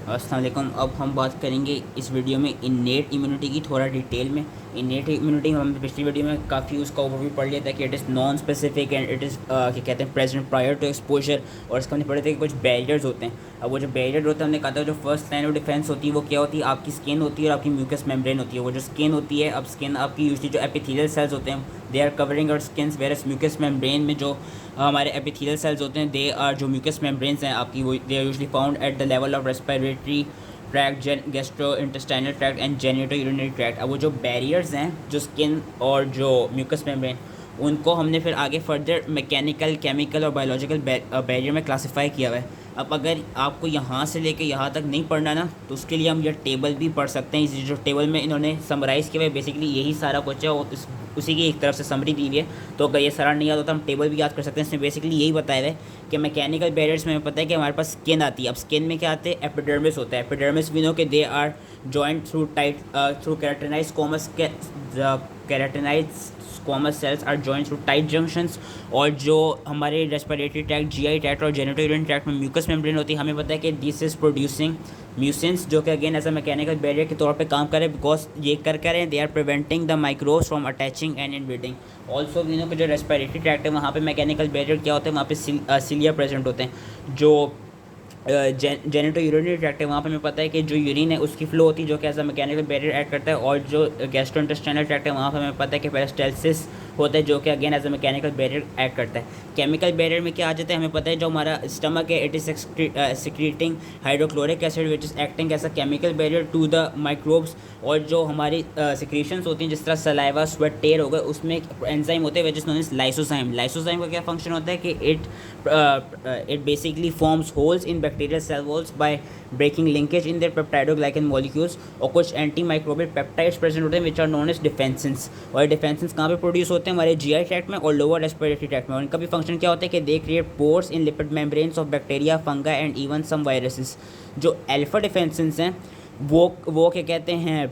अस्सलाम वालेकुम। अब हम बात करेंगे इस वीडियो में इन्नेट इम्यूनिटी की थोड़ा डिटेल में। इन्नेट इम्यूनिटी हमने पिछली वीडियो में काफ़ी उसका ओवरव्यू पढ़ लिया था कि it is non specific and it is क्या कहते हैं प्रेजेंट प्रायर टू एक्सपोजर। और इसका हमने पढ़े थे कि कुछ बैरियर्स होते हैं। अब वो जो बैरियर होता है हमने कहा था जो फर्स्ट लाइन ऑफ डिफेंस होती है वो क्या होती है, आपकी स्किन होती है और आपकी म्यूकस मेम्ब्रेन होती है। वो जो स्किन होती है, अब स्किन आपकी यूजली जो एपिथेलियल सेल्स होते हैं they are covering our skin, versus mucous membrane में जो हमारे एपिथेलियल सेल्स होते हैं दे आर जो म्यूकस मेम्ब्रेन्स हैं आपकी, वो they are usually found at the level of respiratory tract, gastrointestinal tract and genito urinary tract. अब वो जो बैरियर्स हैं जो स्किन और जो म्यूकस मेम्ब्रेन, उनको हमने फिर आगे फर्दर मैकेनिकल, केमिकल और बायोलॉजिकल बैरियर में क्लासिफाई किया हुआ है। अब अगर आपको यहाँ से लेके यहाँ तक नहीं पढ़ना ना, तो उसके लिए हम ये टेबल भी पढ़ सकते हैं। इस जो टेबल में इन्होंने समराइज़ किया हुआ है बेसिकली यही सारा कुछ है और उसी की एक तरफ से समरी दी हुई है। तो अगर ये सारा नहीं याद होता हम टेबल भी याद कर सकते हैं। इसमें बेसिकली यही बताया हुआ है कि मैकेनिकल बैरियर्स में हमें पता है कि हमारे पास स्किन आती है। अब स्किन में क्या आते हैं, एपिडर्मिस होता है। एपिडर्मिस वी नो के they are joint through tight through keratinize squamous के keratinize squamous cells are joint through tight junctions. और जो हमारे रेस्पिरेटरी ट्रैक्ट, जीआई ट्रैक्ट और जेनिटो यूरिनरी ट्रैक्ट में म्यूकस मेम्ब्रेन होती है। हमें पता है कि दिस इज प्रोड्यूसिंग म्यूसिन्स जो कि again as a mechanical barrier के तौर पे काम करें, बिकॉज ये कर करें they are preventing the microbes from attaching and inbreeding. Also we know कि जो रेस्पिरेटरी ट्रैक्ट है वहाँ पे मैकेनिकल बैरियर क्या होता है, वहाँ पे सिलिया प्रेजेंट होते हैं। जो जेनिटो यूरिनरी ट्रैक्ट है वहाँ पे हमें पता है कि जो यूरिन है उसकी फ्लो होती है जो कि as a mechanical barrier add करता है। और जो गैस्ट्रोइंटेस्टाइनल ट्रैक्ट है वहाँ पे हमें पता है कि पेरिस्टाल्सिस होता है जो कि again as a mechanical barrier add करता है। केमिकल बैरियर में क्या आ जाता है, हमें पता है जो हमारा स्टमक है it is secreting hydrochloric acid which is acting as a chemical barrier to the microbes. और जो हमारी सिक्रीशंस होती हैं जिस तरह सलाइवा, स्वेट, टेर हो गए, उसमें एक एंजाइम होते हैं which is known as lysozyme. Lysozyme का क्या फंक्शन होता है कि it basically forms holes in bacterial cell walls by breaking linkage in their peptidoglycan molecules. और कुछ एंटी माइक्रोबियल पेप्टाइड्स प्रेजेंट होते हैं which are known as defensins. और डिफेंसेंस कहाँ पे प्रोड्यूस होते हैं, हमारे जीआई ट्रैक्ट में और लोअर रेस्पिरेटरी ट्रैक्ट में। और इनका भी फंक्शन क्या होता है कि they create pores in lipid membranes of bacteria, fungi and even some viruses. जो अल्फा डिफेंसेंस हैं वो क्या कहते हैं,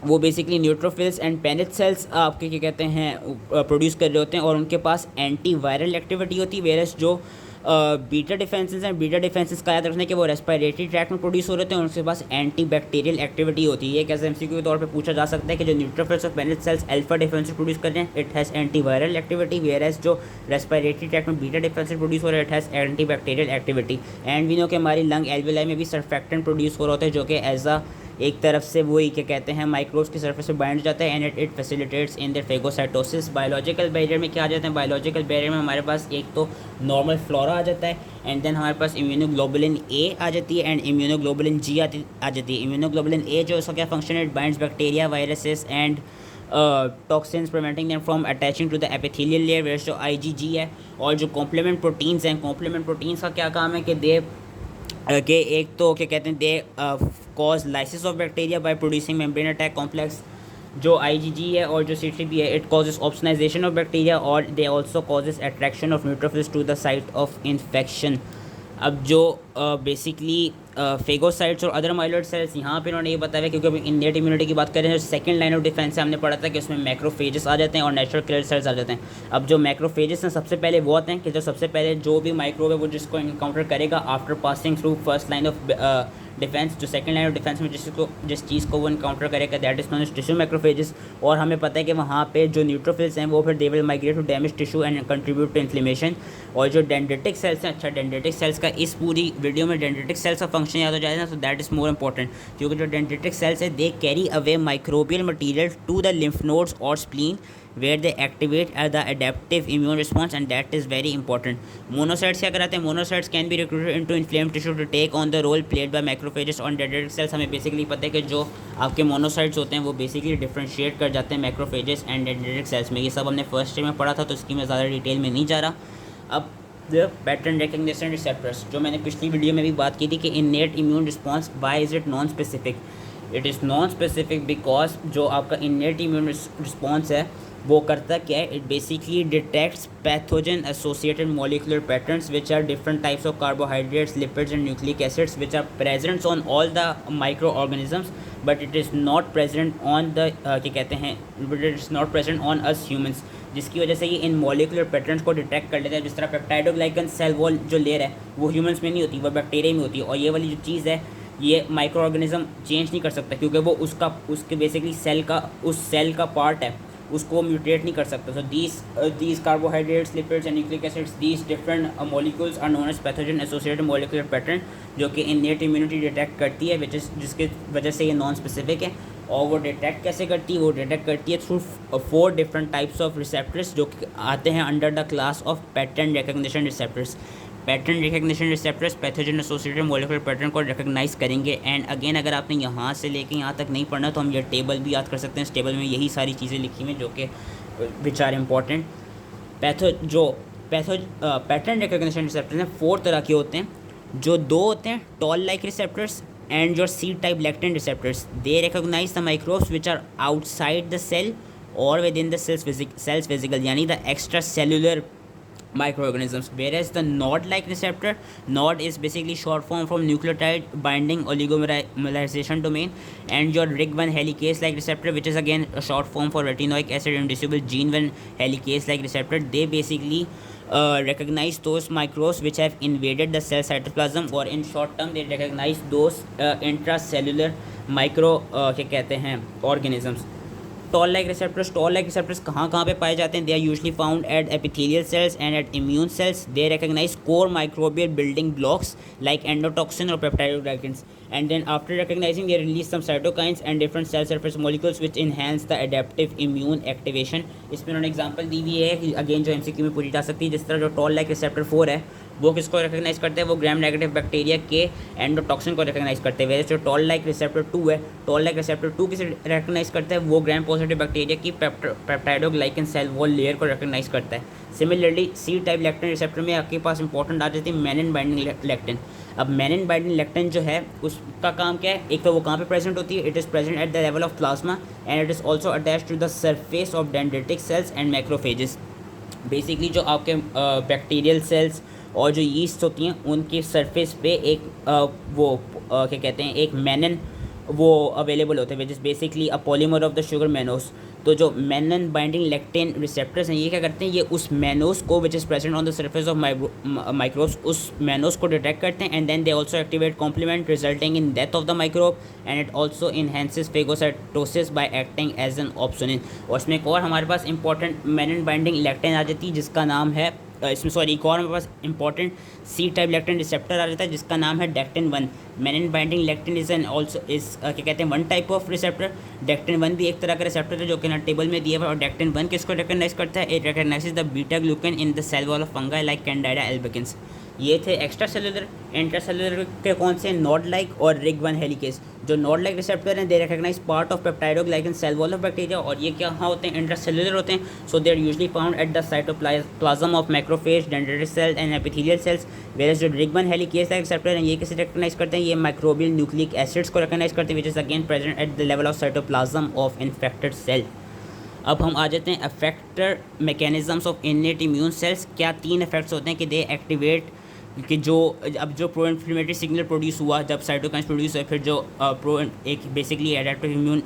वो basically neutrophils and Paneth cells आपके क्या कहते हैं प्रोड्यूस कर रहे होते हैं और उनके पास एंटी वायरल एक्टिविटी होती है। वेरस जो बीटा डिफेंसेस हैं, बीटा डिफेंसेस का याद रखना है कि वो रेस्पिरेटरी ट्रैक्ट में प्रोड्यूस हो रहे हैं और उनके पास एंटी बैक्टीरियल एक्टिविटी होती है। कैसे एमसीक्यू के तौर पे पूछा जा सकता है कि जो न्यूट्रोफिल्स और Paneth cells alpha defensins produce कर रहे हैं it has anti viral activity, versus जो रेस्पिरेटरी ट्रैक्ट में बीटा डिफेंसेस प्रोड्यूस हो रहे हैं it has anti bacterial activity. And we know कि हमारी लंग एल्वेलाई में भी सर्फेक्टेंट प्रोड्यूस हो रहा होता है जो कि एज अ एक तरफ से वही क्या कहते हैं माइक्रोब्स की सरफेस पे बाइंड जाता है and it facilitates in their phagocytosis. Biological barrier में क्या आ जाते हैं, बायोलॉजिकल बैरियर में हमारे पास एक तो नॉर्मल फ्लोरा आ जाता है एंड देन हमारे पास इम्यूनोग्लोबुलिन ए आ जाती है एंड इम्यूनोग्लोबुलिन जी आ जाती है। इम्यूनोग्लोबुलिन ए जो उसका क्या फंक्शन है, it binds bacteria, viruses and toxins preventing them from attaching to the epithelial layer, where जो आईजीजी है। और जो कॉम्प्लीमेंट प्रोटीन्स हैं, कॉम्प्लीमेंट प्रोटीन्स का क्या काम है कि दे कि एक तो क्या कहते हैं they cause lysis of bacteria by producing membrane attack complex जो आईजीजी है। और जो सी3बी है it causes opsonization of bacteria और they also causes attraction of neutrophils to the site of infection. अब जो बेसिकली फेगोसाइट्स और अदर माइलॉइड सेल्स यहाँ पे उन्होंने ये बताया है, क्योंकि अभी इन्नेट इम्यूनिटी की बात करें तो सेकंड लाइन ऑफ डिफेंस से हमने पढ़ा था कि उसमें मैक्रोफेजेस आ जाते हैं और नेचुरल किलर सेल्स आ जाते हैं। अब जो मैक्रोफेजेस हैं सबसे पहले वो आते हैं कि जो सबसे पहले जो भी माइक्रोब है वो जिसको इनकाउंटर करेगा after passing through first line of defence, जो सेकंड लाइन ऑफ डिफेंस में जिस चीज़ को वो इनकाउंटर करेगा that is known as tissue macrophages. और हमें पता है कि वहाँ पे जो न्यूट्रोफिल्स हैं वो फिर they will migrate to damage tissue and contribute to inflammation. और जो डेंड्रिटिक सेल्स हैं, अच्छा डेंड्रिटिक सेल्स का इस पूरी वीडियो में डेंड्रिटिक सेल्स का फंक्शन याद हो जाएगा ना, तो दैट इज़ मोर इंपॉर्टेंट, क्योंकि जो डेंड्रिटिक सेल्स है they carry away microbial material to the lymph nodes और spleen where they activate the adaptive immune response and that is very important. Monocytes क्या कराते हैं, monocytes can be recruited into inflamed tissue to take on the role played by macrophages on dendritic cells। हमें basically पता है कि जो आपके monocytes होते हैं वो बेसिकली डिफ्रेंशिएट कर जाते हैं मैक्रोफेजेस एंड डेंड्रिटिक सेल्स में। ये सब हमने फर्स्ट ईयर में पढ़ा था तो इसकी मैं ज़्यादा डिटेल में नहीं जा रहा। अब द पैटर्न रिकग्निशन रिसेप्टर्स जो मैंने पिछली वीडियो में भी बात की थी कि innate immune response why is it non specific. It is non specific because जो आपका इन्नेट इम्यून रिस्पॉन्स है वो करता क्या है, it basically detects pathogen associated molecular patterns which are different types of carbohydrates, lipids and nucleic acids which are presents on all the micro organisms but it is not present on the क्या कहते हैं but it is not present on us humans, जिसकी वजह से ये इन molecular patterns को detect कर लेते हैं। जिस तरह पेप्टाइडोग्लाइकन सेल वॉल जो लेयर है वो ह्यूमंस में नहीं होती, वो बैक्टीरिया में होती है। और ये वाली जो चीज़ है ये माइक्रो ऑर्गेनिज्म चेंज नहीं कर सकता क्योंकि वो उसके बेसिकली सेल का पार्ट है, उसको म्यूटेट नहीं कर सकता. So these carbohydrates, lipids and nucleic acids, these different molecules are known as pathogen associated molecular pattern, जो कि इनेट इम्यूनिटी डिटेक्ट करती है, जिसके वजह से ये नॉन स्पेसिफिक है. और वो डिटेक्ट कैसे करती है? वो डिटेक्ट करती है through 4 different types of receptors जो कि आते हैं under the class of pattern recognition receptors. Pattern recognition receptors pathogen associated molecular pattern को रिकग्नाइज करेंगे. एंड अगेन अगर आपने यहाँ से लेके यहाँ तक नहीं पढ़ना तो हम ये टेबल भी याद कर सकते हैं. इस टेबल में यही सारी चीज़ें लिखी हुई हैं जो कि which are important. Pattern recognition receptors हैं 4 तरह के होते हैं. जो 2 होते हैं toll like receptors and your C-type lectin receptors. They recognize the microbes which are outside the cell or within the cell's physical, यानी the extracellular microorganisms. Whereas the nod-like receptor, nod is basically short form from nucleotide binding oligomerization domain, and your RIG1 helicase-like receptor, which is again a short form for retinoic acid inducible gene 1 helicase-like receptor. They basically recognize those microbes which have invaded the cell cytoplasm, or in short term they recognize those intracellular micro क्या कहते हैं organisms. Toll like receptors कहाँ पे पाए जाते हैं? They are usually found at epithelial cells and at immune cells. They recognise core microbial building blocks like endotoxin और peptidoglycans. And then after recognizing, they release some cytokines and different cell surface molecules which enhance the adaptive immune activation. इसमें उन्होंने example दी हुई है कि again जो MCQ में पूरी जा सकती है. जिस तरह जो टॉल लाइक रिसेप्टर 4 है वो किसको रिकग्नाइज करते हैं? वो ग्राम नेगेटिव बैक्टीरिया के एंडोटॉक्सिन को रिकग्नाइज करते हैं. वैसे जो टॉल लाइक रिसेप्टर 2 है, टॉल लाइक रिसेप्टर 2 किसे रिकग्नाइज करता है? वो ग्राम पॉजिटिव बैक्टीरिया की पेप्टाइडोग्लाइकन सेल वॉल लेयर को रिकग्नाइज करता है. Similarly C type lectin receptor में आपके पास इंपॉर्टेंट आ जाती है मेनिन बाइंडिंग लेक्टिन. अब मेनिन बाइंडिंग लेक्टिन जो है उसका काम क्या है? एक तो वो कहाँ पे प्रेजेंट होती है? It is present at the level of plasma and it is also attach to the surface of dendritic cells and macrophages. Basically जो आपके बैक्टीरियल सेल्स और जो यीस्ट होती हैं उनके सरफेस पे एक क्या कहते हैं, एक मेनिन वो अवेलेबल होते हैं which is basically a polymer of the sugar mannose. तो जो मेनिन बाइंडिंग लेक्टिन रिसेप्टर्स हैं ये क्या करते हैं? ये उस मेनोस को which is present on the surface of microbes, उस मेनोस को डिटेक्ट करते हैं. And then they also activate complement resulting in death of the microbe and it also enhances phagocytosis by acting as an opsonin. और इसमें एक और हमारे पास इंपॉर्टेंट मेनिन बाइंडिंग लेक्टिन आ जाती है जिसका नाम है एक और हमारे पास important C type lectin receptor आ जाता है जिसका नाम है dectin 1. Mannan binding lectin is an also क्या कहते हैं 1 टाइप ऑफ रिसेप्टर. डेक्टिन 1 भी एक तरह का रिसेप्टर है जो कि ना टेबल में दिया हुआ है. और डेक्टिन 1 किसको रिकग्नाइज करता है? It recognises the beta glucan in the cell wall of fungi like Candida albicans. ये थे एक्स्ट्रा सेलुलर. इंट्रासेलुलर के कौन से? नॉड लाइक और RIG1 हेलिकेस. जो नॉड लाइक रिसेप्टर हैं they recognize part of peptidoglycan cell wall of bacteria. और ये क्या हाँ होते हैं? इंट्रासेलुलर होते हैं. So they are usually found at the cytoplasm of macrophage, dendritic cells and epithelial cells. Whereas जो RIG1 हेलिकेस लाइक रिसेप्टर हैं ये किसे रिकग्नाइज करते हैं? ये माइक्रोबियल न्यूक्लिक एसिड्स को रिकग्नाइज करते हैं which is again present at the level of cytoplasm of infected cell. अब हम आ जाते हैं effector mechanisms of innate immune cells. क्या 3 इफेक्ट्स होते हैं कि दे एक्टिवेट कि जो प्रो इन्फ्लेमेटरी सिग्नल प्रोड्यूस हुआ जब साइटोकाइन्स प्रोड्यूस हुए, फिर जो एक बेसिकली एडेप्टिव इम्यून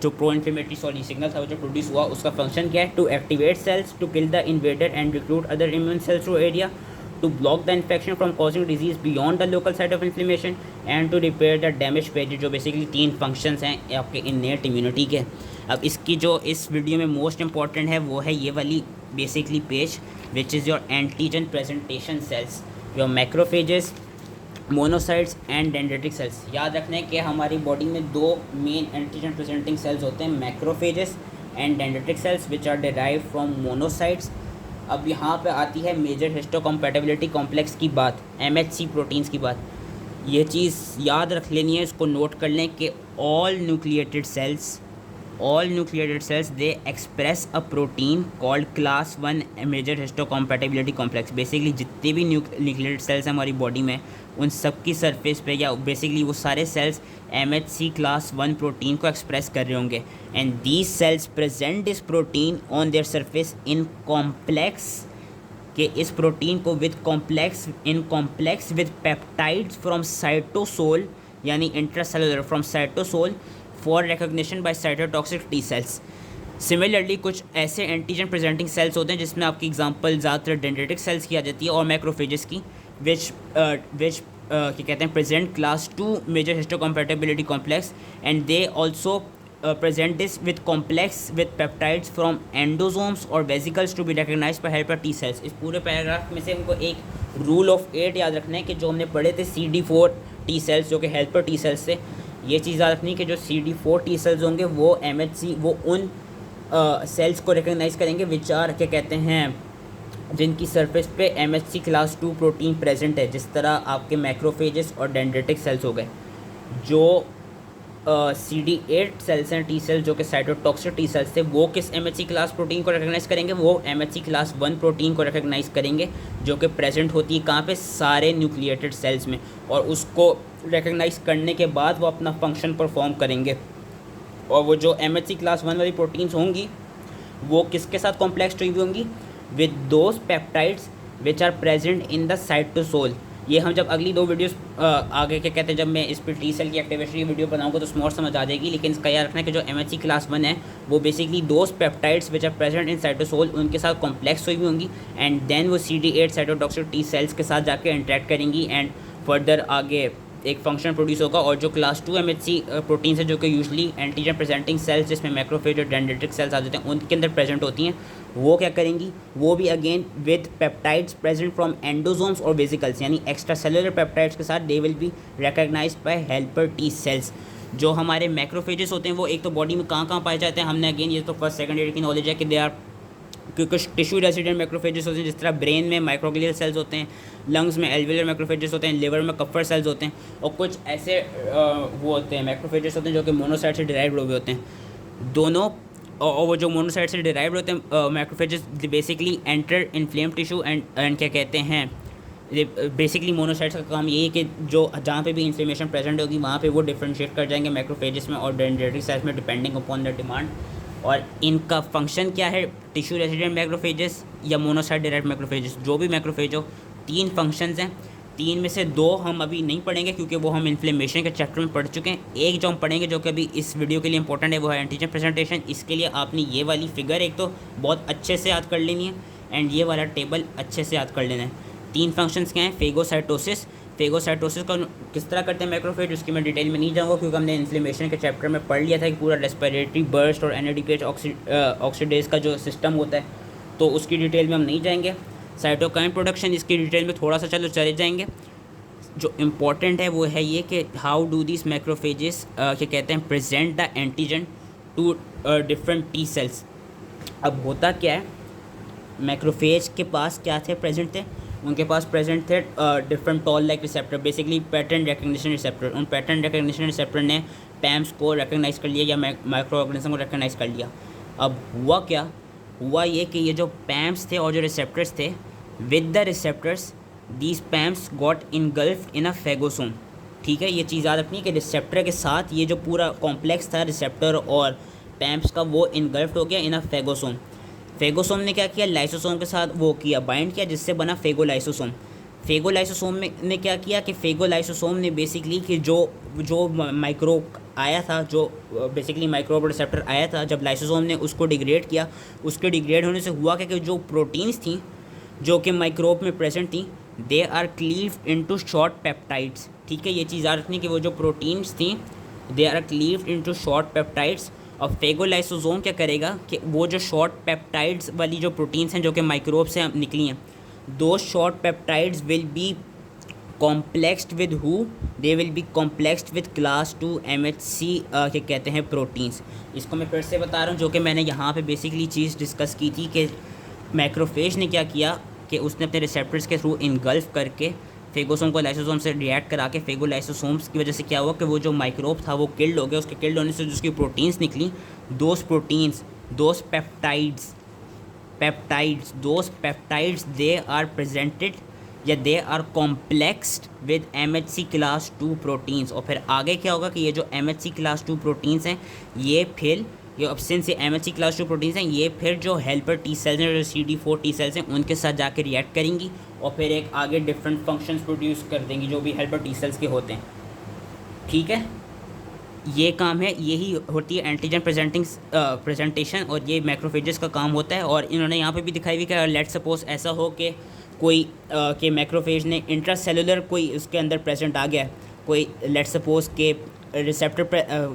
जो प्रो इन्फ्लेमेटरी सिग्नल था वो जो प्रोड्यूस हुआ उसका फंक्शन क्या है? To activate cells, to kill the invader and recruit other immune cells through area, to block the infection from causing disease beyond the local site of inflammation and to repair the damaged pages. जो basically 3 functions हैं आपके innate immunity के. अब इसकी जो इस video में most important है वो है ये वाली basically page which is your antigen presentation cells, your macrophages, monocytes and dendritic cells. याद रखना है कि हमारी बॉडी में 2 मेन एंटीजन प्रेजेंटिंग सेल्स होते हैं, macrophages and dendritic cells which are derived from monocytes. अब यहाँ पे आती है मेजर हिस्टोकम्पैटिबिलिटी कॉम्प्लेक्स की बात, MHC प्रोटीन्स की बात. ये चीज़ याद रख लेनी है, इसको नोट कर लें कि all nucleated cells they express a protein called class 1 major histocompatibility complex. Basically जितने भी न्यूक्लिएटेड सेल्स हैं हमारी बॉडी में उन सब की सरफेस पे या बेसिकली वो सारे सेल्स MHC class 1 प्रोटीन को एक्सप्रेस कर रहे होंगे. And these cells present this protein on their surface in complex कि इस प्रोटीन को with complex with peptides from cytosol यानी intracellular from cytosol for recognition by cytotoxic T cells. Similarly कुछ ऐसे एंटीजन प्रेजेंटिंग सेल्स होते हैं जिसमें आपकी एग्जांपल ज़्यादातर डेंड्रिटिक सेल्स की आ जाती है और मैक्रोफेजेस की विच क्या कहते हैं present class 2 major histocompatibility complex and they also present this with complex with peptides from endosomes or vesicles to be recognized by helper T cells। इस पूरे पैराग्राफ में से हमको एक रूल ऑफ 8 याद रखना है कि जो हमने पढ़े थे CD4 T cells जो कि हेल्पर T cells से, ये चीज़ याद रखनी है कि जो CD4 T cells होंगे वो MHC वो उन सेल्स को रिकग्नाइज करेंगे विच आर क्या कहते हैं जिनकी सरफेस पे MHC क्लास 2 प्रोटीन प्रेजेंट है, जिस तरह आपके मैक्रोफेजेस और डेंड्रिटिक सेल्स हो गए। जो CD8 सेल्स हैं टी सेल्स जो कि साइटोटॉक्सिक टी सेल्स थे, वो किस MHC क्लास प्रोटीन को रिकग्नाइज करेंगे? वो MHC क्लास 1 प्रोटीन को रिकग्नाइज करेंगे जो कि प्रेजेंट होती है कहाँ पे? सारे न्यूक्लिएटेड सेल्स में। और उसको रिकग्नाइज करने के बाद वो अपना फंक्शन परफॉर्म करेंगे। और वो जो MHC क्लास 1 वाली प्रोटीन्स होंगी वो किसके साथ कॉम्प्लेक्स हुई होंगी? With those peptides which are present in the cytosol. ये हम जब अगली 2 वीडियोस आगे क्या कहते हैं जब मैं इस पर टी सेल की एक्टिवेशन की वीडियो बनाऊंगा तो उसमें और समझ आ जाएगी। लेकिन इसका याद रखना है कि जो MHC क्लास 1 है वो basically those peptides which are present in cytosol उनके साथ कॉम्प्लेक्स हुई होंगी एंड देन वो CD8 साइटोटॉक्सिक टी सेल्स के साथ जाके इंटरेक्ट करेंगी एंड फर्दर आगे एक फंक्शन प्रोड्यूस होगा। और जो क्लास 2 MHC प्रोटीन्स है जो कि यूजली एंटीजन प्रेजेंटिंग सेल्स जिसमें मैक्रोफेज और डेंड्रिटिक सेल्स आ जाते हैं उनके अंदर प्रेजेंट होती हैं, वो क्या करेंगी? वो भी again with peptides present from endosomes और वेसिकल्स यानी एक्स्ट्रा सेलुलर पेप्टाइड्स के साथ they will be recognized by helper T cells. जो हमारे मैक्रोफेजेस होते हैं वो एक तो बॉडी में कहाँ पाए जाते हैं, हमने अगेन ये तो फर्स्ट सेकंड ईयर की नॉलेज है कि दे आर कुछ टिश्यू रेसिडेंट मैक्रोफेजेस होते हैं, जिस तरह ब्रेन में माइक्रोग्लियल सेल्स होते हैं, लंग्स में एल्विलर मैक्रोफेजेस होते हैं, लिवर में कफर सेल्स होते हैं, और कुछ ऐसे वो होते हैं मैक्रोफेजेस होते हैं जो कि मोनोसाइट से डिराइव्ड हुए होते हैं। दोनों और वो जो मोनोसाइट से डिराइव्ड होते हैं macrophages basically enter inflame tissue and क्या कहते हैं बेसिकली मोनोसाइट्स का काम यही है कि जो जहाँ पे भी इन्फ्लेमेशन प्रेजेंट होगी वहाँ पे वो डिफरेंशिएट कर जाएंगे मैक्रोफेजेस में और डेंड्रिटिक सेल्स में डिपेंडिंग अपॉन द डिमांड। और इनका फंक्शन क्या है? टिश्यू रेसिडेंट मैक्रोफेजेस या मोनोसाइट डिराइव्ड मैक्रोफेजेस जो भी मैक्रोफेज हो, 3 फंक्शंस हैं। 3 में से 2 हम अभी नहीं पढ़ेंगे क्योंकि वो हम इन्फ्लेमेशन के चैप्टर में पढ़ चुके हैं। एक जो हम पढ़ेंगे जो कि अभी इस वीडियो के लिए इंपॉर्टेंट है वो है एंटीजन प्रेजेंटेशन। इसके लिए आपने ये वाली फिगर एक तो बहुत अच्छे से याद कर लेनी है एंड ये वाला टेबल अच्छे से याद कर लेना है। 3 फंक्शंस क्या हैं? फेगोसाइटोसिस का किस तरह करते हैं मैक्रोफेज उसकी मैं डिटेल में नहीं जाऊँगा क्योंकि हमने इन्फ्लेमेशन के चैप्टर में पढ़ लिया था कि पूरा रेस्पिरेटरी बर्स्ट और एनएडीपीएच ऑक्सीडेज का जो सिस्टम होता है, तो उसकी डिटेल में हम नहीं जाएंगे। साइटोकाइन प्रोडक्शन इसकी डिटेल में थोड़ा सा चले जाएंगे। जो इम्पॉर्टेंट है वो है ये कि हाउ डू दिस मैक्रोफेजेस क्या कहते हैं present the antigen to different T cells. अब होता क्या है, मैक्रोफेज के पास क्या थे प्रेजेंट थे? उनके पास प्रेजेंट थे different toll like receptor, basically pattern recognition receptor. उन पैटर्न रिकग्निशन रिसेप्टर ने पैम्स को रिकग्नाइज कर लिया या माइक्रो ऑर्गेनिज्म को रिकग्नाइज कर लिया। अब हुआ क्या? हुआ ये कि ये जो पैम्स थे और जो रिसेप्टर्स थे with the receptors these PAMPs got engulfed in a phagosome. ठीक है, ये चीज़ याद रखनी है कि रिसेप्टर के साथ ये जो पूरा कॉम्प्लेक्स था रिसेप्टर और पैम्स का वो इनगल्फ्ड हो गया इन अ फेगोसोम। फेगोसोम ने क्या किया? लाइसोसोम के साथ वो किया बाइंड किया जिससे बना फेगोलाइसोसोम। फेगोलाइसोसोम ने क्या किया कि फेगोलाइसोसोम ने बेसिकली कि जो माइक्रोब आया था, जो बेसिकली माइक्रोब रिसेप्टर आया था, जब लाइसोसोम ने उसको डिग्रेड किया, उसके डिग्रेड होने से हुआ क्या कि जो प्रोटीन्स थी जो कि माइक्रोब में प्रेजेंट थी they are cleaved into short peptides. ठीक है, ये चीज़ याद रखनी कि वो जो प्रोटीन्स थी they are cleaved into short peptides. और फेगोलाइसोसोम क्या करेगा कि वो जो शॉर्ट पेप्टाइड्स वाली जो प्रोटीन्स हैं जो कि माइक्रोब से निकली हैं, दो short peptides will be complexed with who? They will be complexed with class 2 MHC क्या कहते हैं प्रोटीन्स। इसको मैं फिर से बता रहा हूँ जो कि मैंने यहाँ पे बेसिकली चीज़ डिस्कस की थी कि मैक्रोफेज ने क्या किया कि उसने अपने रिसेप्टर्स के थ्रू इनगल्फ करके फेगोसोम को लाइसोसोम से रिएक्ट करा के फेगोलाइसोसोम्स की वजह से क्या हुआ कि वो जो माइक्रोब था वो किल्ड हो गया। उसके किल्ड होने से जो उसकी प्रोटीन्स निकली, those proteins those peptides they are presented या they are complexed with MHC class 2 proteins. और फिर आगे क्या होगा कि ये जो MHC क्लास 2 प्रोटीन्स हैं ये फिर ये ऑप्शन से MHC क्लास 2 प्रोटीन्स हैं ये फिर जो हेल्पर टी सेल्स हैं जो CD4 टी सेल्स हैं उनके साथ जाके रिएक्ट करेंगी और फिर एक आगे डिफरेंट फंक्शंस प्रोड्यूस कर देंगी जो भी हेल्पर टी सेल्स के होते हैं। ठीक है, ये काम है, यही होती है एंटीजन प्रेजेंटेशन और ये मैक्रोफेजेस का काम होता है। और इन्होंने यहाँ पे भी दिखाई हुई कि लेट सपोज ऐसा हो कि कोई के मैक्रोफेज ने इंट्रासेलुलर कोई उसके अंदर प्रेजेंट आ गया है, कोई लेट सपोज के रिसेप्टर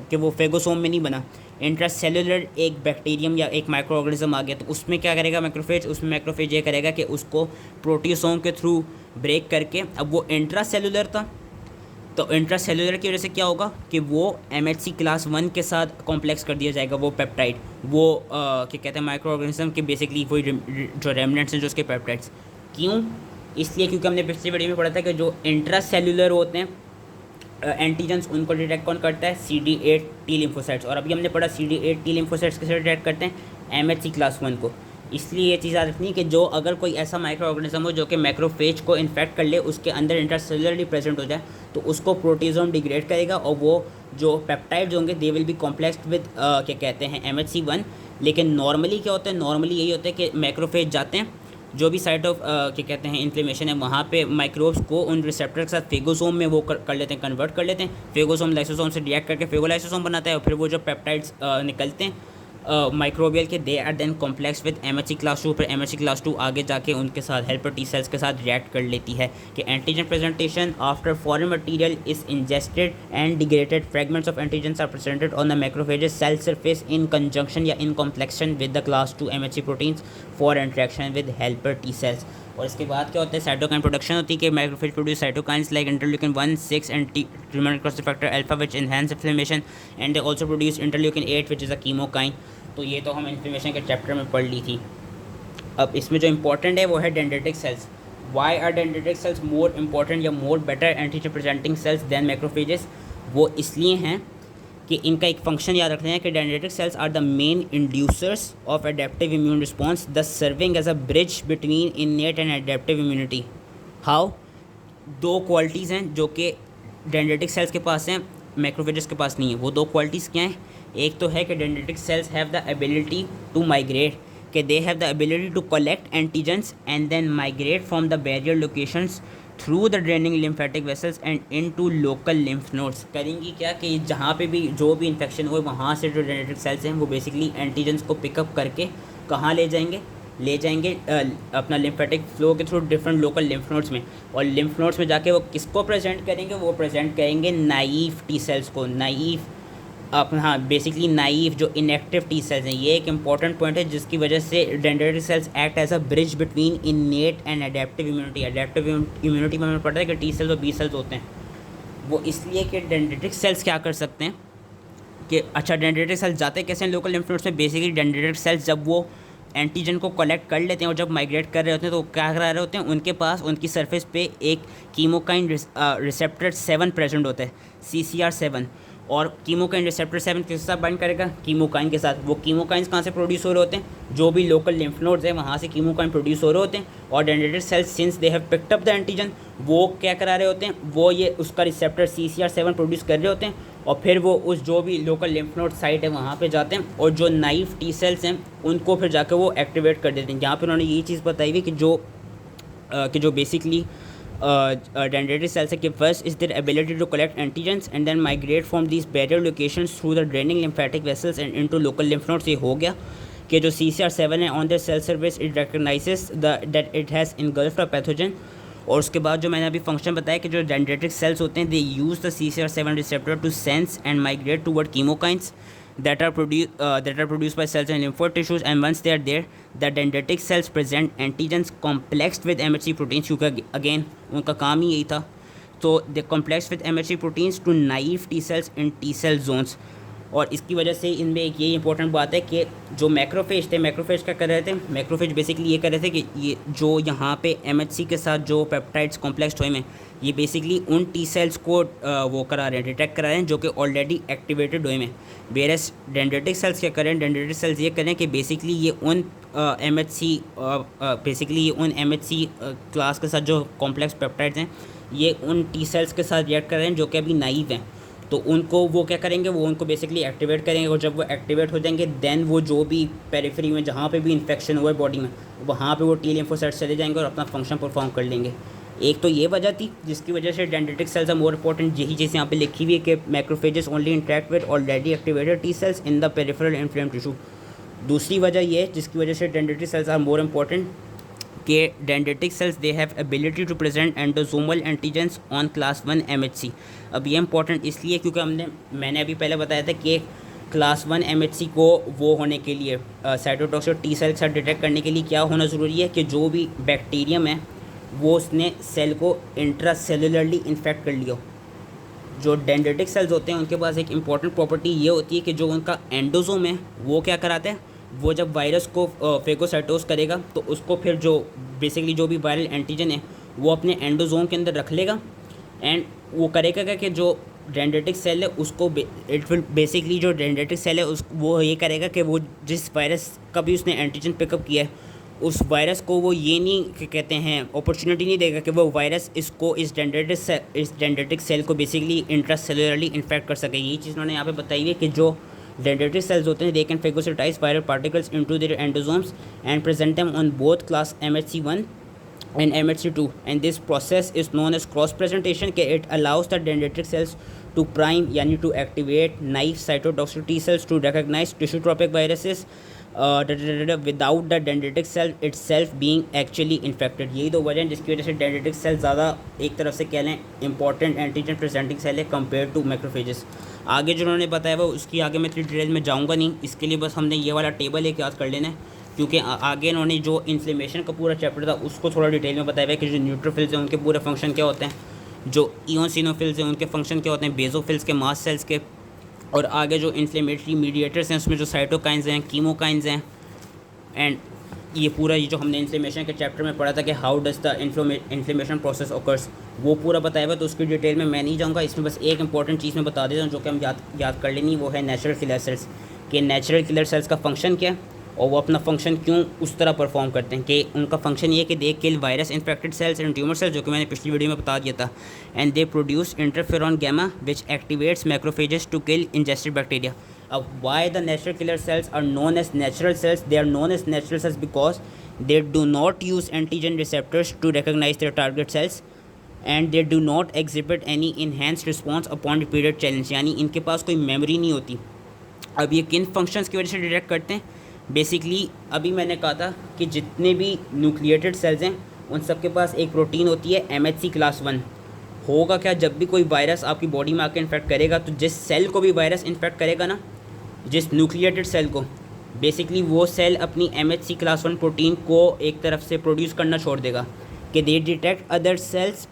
के वो फेगोसोम में नहीं बना, इंट्रासेलुलर एक बैक्टीरियम या एक माइक्रो ऑर्गेनिज्म आ गया, तो उसमें क्या करेगा मैक्रोफेज, उसमें मैक्रोफेज ये करेगा कि उसको प्रोटियोसोम के थ्रू ब्रेक करके, अब वो इंट्रासेलुलर था तो इंट्रासेलुलर की वजह से क्या होगा कि वो MHC क्लास 1 के साथ कॉम्प्लेक्स कर दिया जाएगा, वो पेप्टाइड, वो क्या कहते हैं माइक्रो ऑर्गेनिज्म के बेसिकली वही जो रेमनेंट्स हैं जो उसके पेप्टाइड्स। क्यों? इसलिए क्योंकि हमने पिछली वीडियो में पढ़ा था कि जो इंट्रासेलुलर होते हैं एंटीजन्स, उनको डिटेक्ट कौन करता है, CD8 T लिम्फोसाइट्स, और अभी हमने पढ़ा CD8 T लिम्फोसाइट्स कैसे डिटेक्ट करते हैं, MHC क्लास 1 को। इसलिए ये चीज़ याद रखनी है कि जो अगर कोई ऐसा माइक्रो ऑर्गेनिज्म हो जो कि मैक्रोफेज को इन्फेक्ट कर ले, उसके अंदर इंट्रासेलुलरली प्रेजेंट हो जाए, तो उसको प्रोटीजोम डिग्रेड करेगा और वो जो पेप्टाइड्स होंगे दे विल बी कॉम्प्लेक्स्ड विद क्या कहते हैं MHC1। लेकिन नॉर्मली क्या होता है, नॉर्मली यही होता है कि मैक्रोफेज जाते हैं, जो भी साइट ऑफ क्या कहते हैं इन्फ्लेमेशन है वहाँ पे माइक्रोब्स को उन रिसेप्टर के साथ फेगोसोम में वो कर लेते हैं, कन्वर्ट कर लेते हैं, फेगोसोम लाइसोसोम से रिएक्ट करके फेगोलाइसोसोम बनाता है, और फिर वो जो पेप्टाइड्स निकलते हैं माइक्रोबियल के, they are then complex with MHC class 2, फिर MHC क्लास 2 आगे जाके उनके साथ हेल्पर टी सेल्स के साथ रिएक्ट कर लेती है कि antigen presentation after foreign material is ingested and degraded, fragments of antigens are presented on the macrophages cell surface in conjunction या in complexion with the class 2 MHC proteins for interaction with helper T cells. और इसके बाद क्या होता है, cytokine production होती है कि macrophage produce cytokines like interleukin 1, 6 and tumour necrosis factor alpha which enhance inflammation, and they also produce interleukin 8 which is a कीमोकाइन। तो ये तो हम इन्फ्लेमेशन के चैप्टर में पढ़ ली थी। अब इसमें जो इंपॉर्टेंट है वो है dendritic cells. Why are dendritic cells more important या more better antigen presenting cells than macrophages? वो इसलिए हैं कि इनका एक फंक्शन याद रखना है कि dendritic cells are the main inducers of adaptive immune response, thus serving as a bridge between innate and adaptive immunity. How? दो क्वालिटीज़ हैं जो कि डेंड्रिटिक सेल्स के पास हैं, मैक्रोफेजेस के पास नहीं है। वो दो क्वालिटीज़ क्या हैं? एक तो है कि dendritic cells have the ability to migrate, कि they have the ability to collect antigens and then migrate from the barrier locations through the draining lymphatic vessels and into local lymph nodes. करेंगी क्या कि जहाँ पे भी जो भी infection हो वहाँ से जो डेंड्रिटिक सेल्स हैं वो बेसिकली एंटीजन्स को पिकअप करके कहाँ ले जाएंगे अपना लिम्फेटिक फ्लो के through different local lymph nodes में, और लिम्फ नोड्स में जाके वो किसको प्रेजेंट करेंगे, वो प्रेजेंट करेंगे नाइव टी सेल्स को। नाइव हाँ बेसिकली नाइव जो इनएक्टिव टी सेल्स हैं। ये एक इंपॉर्टेंट पॉइंट है जिसकी वजह से dendritic cells act as a bridge between innate and adaptive immunity. Adaptive immunity में हमें पता है कि टी सेल्स और बी सेल्स होते हैं। वो इसलिए कि डेंड्रिटिक सेल्स क्या कर सकते हैं कि अच्छा डेंड्रिटिक सेल्स जाते कैसे हैं लोकल लिम्फ नोड्स में? बेसिकली डेंड्रिटिक सेल्स जब वो एंटीजन को कलेक्ट कर लेते हैं और जब माइग्रेट कर रहे होते हैं तो क्या करा रहे होते हैं, उनके पास उनकी सरफेस पे एक कीमोकाइन रिसेप्टर 7 प्रेजेंट होता है, CCR7। और कीमोकाइन रिसेप्टर 7 किसके साथ बाइंड करेगा? कीमोकाइन के साथ। वो कीमोकाइंस कहाँ से प्रोड्यूस हो रहे होते हैं? जो भी लोकल लिम्फ नोड्स हैं वहाँ से कीमोकाइन प्रोड्यूस हो रहे होते हैं। और dendritic cells since they have picked up the antigen, वो क्या करा रहे होते हैं, वो ये उसका रिसेप्टर CCR7 प्रोड्यूस कर रहे होते हैं, और फिर वो उस जो भी लोकल लिम्फ नोड साइट है वहाँ पे जाते हैं, और जो नाइव टी सेल्स हैं उनको फिर जाकर वो एक्टिवेट कर देते हैं। यहाँ पर उन्होंने यही चीज़ बताई हुई कि जो बेसिकली डेंड्रिटिक सेल्स है कि first is their ability to collect antigens and then migrate from these barrier locations through the draining lymphatic vessels and into local lymph nodes. ये हो गया कि जो CCR7 है on the cell service it recognises that it has engulfed a pathogen. और उसके बाद जो मैंने अभी फंक्शन बताया कि जो डेंड्रिटिक सेल्स होते हैं they use the CCR7 receptor to sense and migrate toward chemokines that are produced by cells and lymphoid tissues, and once they are there the dendritic cells present antigens complexed with MHC proteins, क्योंकि again उनका काम ही यही था। तो they complexed with MHC proteins to naive T cells in T cell zones। और इसकी वजह से इनमें एक ये इंपॉर्टेंट बात है कि जो मैक्रोफेज थे, मैक्रोफेज क्या कर रहे थे, मैक्रोफेज बेसिकली ये कर रहे थे कि ये जो यहाँ पे MHC के साथ जो पेप्टाइड्स कॉम्प्लेक्स हुए हैं ये बेसिकली उन टी सेल्स को वो करा रहे हैं, डिटेक्ट करा रहे हैं जो कि ऑलरेडी एक्टिवेटेड हुए हैं। वेरस डेंड्रिटिक सेल्स क्या करें, डेंड्रिटिक सेल्स ये करें कि बेसिकली ये उन MHC क्लास के साथ जो कॉम्प्लेक्स पेप्टाइड्स हैं ये उन टी सेल्स के साथ रिएक्ट कर रहे हैं जो कि अभी नाइव हैं। तो उनको वो क्या करेंगे, वो उनको बेसिकली एक्टिवेट करेंगे, और जब वो एक्टिवेट हो जाएंगे देन वो जो भी पेरिफेरी में जहाँ पे भी इन्फेक्शन हुआ है बॉडी में वहाँ पे वो टी लिम्फोसाइट्स चले जाएंगे और अपना फंक्शन परफॉर्म कर लेंगे। एक तो ये वजह थी जिसकी वजह से dendritic cells are more important. यही चीज़ यहाँ पे लिखी हुई है कि macrophages only interact with already activated T cells in the peripheral inflamed tissue. दूसरी वजह ये है जिसकी वजह से dendritic cells are more important कि dendritic cells they have ability to present endosomal antigens on class 1 MHC। अब ये इंपॉर्टेंट इसलिए क्योंकि मैंने अभी पहले बताया था कि क्लास 1 MHC को वो होने के लिए साइटोटॉक्सिक टी सेल के साथ डिटेक्ट करने के लिए क्या होना ज़रूरी है कि जो भी बैक्टीरियम है वो उसने सेल को इंट्रासेलुलरली इन्फेक्ट कर लिया। जो डेंड्रिटिक सेल्स होते हैं उनके पास एक इम्पॉर्टेंट प्रॉपर्टी ये होती है कि जो उनका एंडोसोम है वो क्या कराता है, वो जब वायरस को फेगोसाइटोस करेगा तो उसको फिर जो बेसिकली जो भी वायरल एंटीजन है वो अपने एंडोसोम के अंदर रख लेगा एंड वो करेगा कि जो डेंड्रिटिक सेल है उसको इट विल बेसिकली जो डेंड्रिटिक सेल है उस वो ये करेगा कि वो जिस वायरस का भी उसने एंटीजन पिकअप किया है उस वायरस को वो ये नहीं कहते हैं अपॉर्चुनिटी नहीं देगा कि वो वायरस इसको इस डेंड्रिटिक सेल को बेसिकली इंट्रासेलुलरली इन्फेक्ट कर सके। यही चीज़ उन्होंने यहाँ पे बताई है कि जो डेंड्रिटिक सेल्स होते हैं they can phagocytize viral particles into their endosomes and present them on both class MHC1 and MHC2, and this process is known as cross presentation के it allows the dendritic cells to prime यानी to activate naive cytotoxic T cells to recognize tissue tropic viruses without the dendritic cell itself being actually infected। यही दो वजह हैं जिसकी वजह से dendritic cell ज़्यादा एक तरफ से कह लें इंपॉर्टेंट एंटीजन प्रेजेंटिंग सेल है कंपेयर टू मैक्रोफेजेस। आगे जो उन्होंने बताया वो उसकी आगे मैं इतनी डिटेल में जाऊँगा नहीं, इसके लिए बस हमने ये वाला टेबल एक याद कर लेना है क्योंकि आगे इन्होंने जो इन्फ्लेमेशन का पूरा चैप्टर था उसको थोड़ा डिटेल में बताया है कि जो न्यूट्रोफिल्स हैं उनके पूरे फंक्शन क्या होते हैं, जो इओसिनोफिल्स हैं उनके फंक्शन क्या होते हैं, बेसोफिल्स के मास्ट सेल्स के, और आगे जो इन्फ्लेमेटरी मीडिएटर्स हैं उसमें जो साइटोकाइंस हैं, कीमोकाइंस हैं, एंड ये पूरा ये जो हमने इन्फ्लेमेशन के चैप्टर में पढ़ा था कि how does the inflammation process occurs वो पूरा बताया हुआ, तो उसकी डिटेल में मैं नहीं जाऊँगा। इसमें बस एक इंपॉर्टेंट चीज़ मैं बता देता हूँ जो कि हम याद कर लेनी, वो है नेचुरल किलर सेल्स। कि नेचुरल किलर सेल्स का फंक्शन क्या है और वो अपना फंक्शन क्यों उस तरह परफॉर्म करते हैं, कि उनका फंक्शन ये है कि they kill virus infected cells and tumour cells, जो कि मैंने पिछली वीडियो में बता दिया था, and they produce interferon gamma which activates macrophages to kill ingested bacteria. अब why the natural killer cells are known as natural cells, they are known as natural cells because they do not use antigen receptors to recognize their target cells and they do not exhibit any enhanced response upon repeated challenge, यानी इनके पास कोई memory नहीं होती। अब ये किन functions की वजह से डिटेक्ट करते हैं, बेसिकली अभी मैंने कहा था कि जितने भी न्यूक्लिएटेड सेल्स हैं उन सब के पास एक प्रोटीन होती है MHC क्लास 1। होगा क्या, जब भी कोई वायरस आपकी बॉडी में आके इन्फेक्ट करेगा तो जिस सेल को भी वायरस इन्फेक्ट करेगा ना, जिस न्यूक्लिएटेड सेल को, बेसिकली वो सेल अपनी MHC क्लास 1 प्रोटीन को एक तरफ से प्रोड्यूस करना छोड़ देगा कि they detect other cells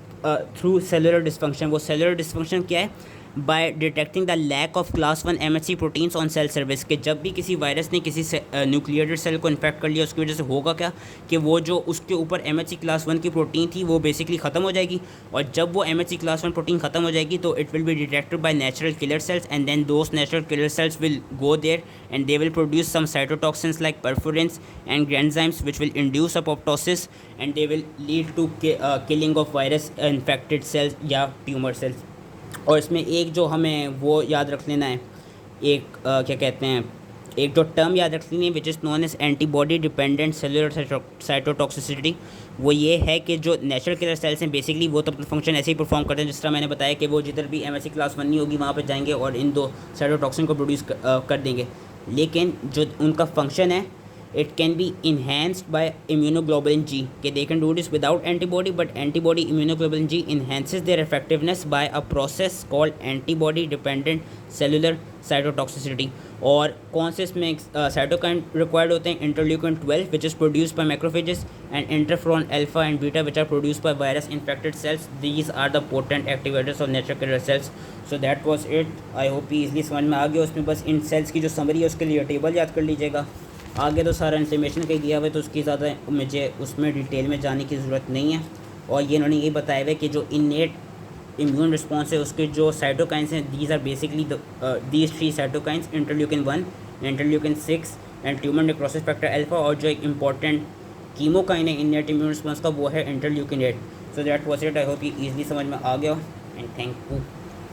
through cellular dysfunction. वो सेलुलर डिस्फंक्शन क्या है, by detecting the lack of class 1 MHC proteins on cell service, कि जब भी किसी वायरस ने किसी न्यूक्लिएटेड सेल को इन्फेक्ट कर लिया उसकी वजह से होगा क्या कि वो जो उसके ऊपर MHC क्लास 1 की प्रोटीन थी वो बेसिकली ख़त्म हो जाएगी, और जब वो MHC क्लास 1 प्रोटीन ख़त्म हो जाएगी तो it will be detected by natural killer cells and then those natural killer cells will go there and they will produce some cytotoxins like perforins and granzymes which will induce apoptosis and they will lead to killing of virus infected cells या tumour cells. और इसमें एक जो हमें वो याद रख लेना है, एक क्या कहते हैं, एक जो टर्म याद रख लेनी है which is known as antibody dependent cellular cytotoxicity. वो ये है कि जो नेचुरल किलर सेल्स हैं बेसिकली वो तो अपना फंक्शन ऐसे ही परफॉर्म करते हैं जिस तरह मैंने बताया कि वो जिधर भी MHC क्लास 1 नहीं होगी वहाँ पर जाएंगे और इन दो साइटोटॉक्सिन को प्रोड्यूस कर देंगे, लेकिन जो उनका फंक्शन है it can be enhanced by immunoglobulin G, कि they can do this without antibody but antibody immunoglobulin G enhances their effectiveness by a process called antibody dependent cellular cytotoxicity। और कौन से इसमें साइटोकाइन रिक्वायर्ड होते हैं, interleukin 12 which is produced by macrophages and interferon alpha and beta which are produced by virus infected cells। These are the potent activators of natural killer cells। So that was it। I hope easily समझ में आ गया। उसमें बस इन sales की जो summary है उसके लिए टेबल याद कर लीजिएगा। आगे तो सारा इन्फॉर्मेशन का ही दिया हुआ है तो उसकी ज़्यादा मुझे उसमें डिटेल में जाने की ज़रूरत नहीं है। और ये इन्होंने ये बताया हुआ है कि जो इनेट इम्यून रिस्पॉन्स है उसके जो साइटोकाइंस हैं these are basically these 3 cytokines, interleukin 1, interleukin 6 and tumour necrosis factor alpha, और जो एक इंपॉर्टेंट कीमोकाइन है इनेट इम्यून रिस्पॉन्स का वो है interleukin 8। So that was it. I hope ये ईजिली समझ में आ गया एंड थैंक यू।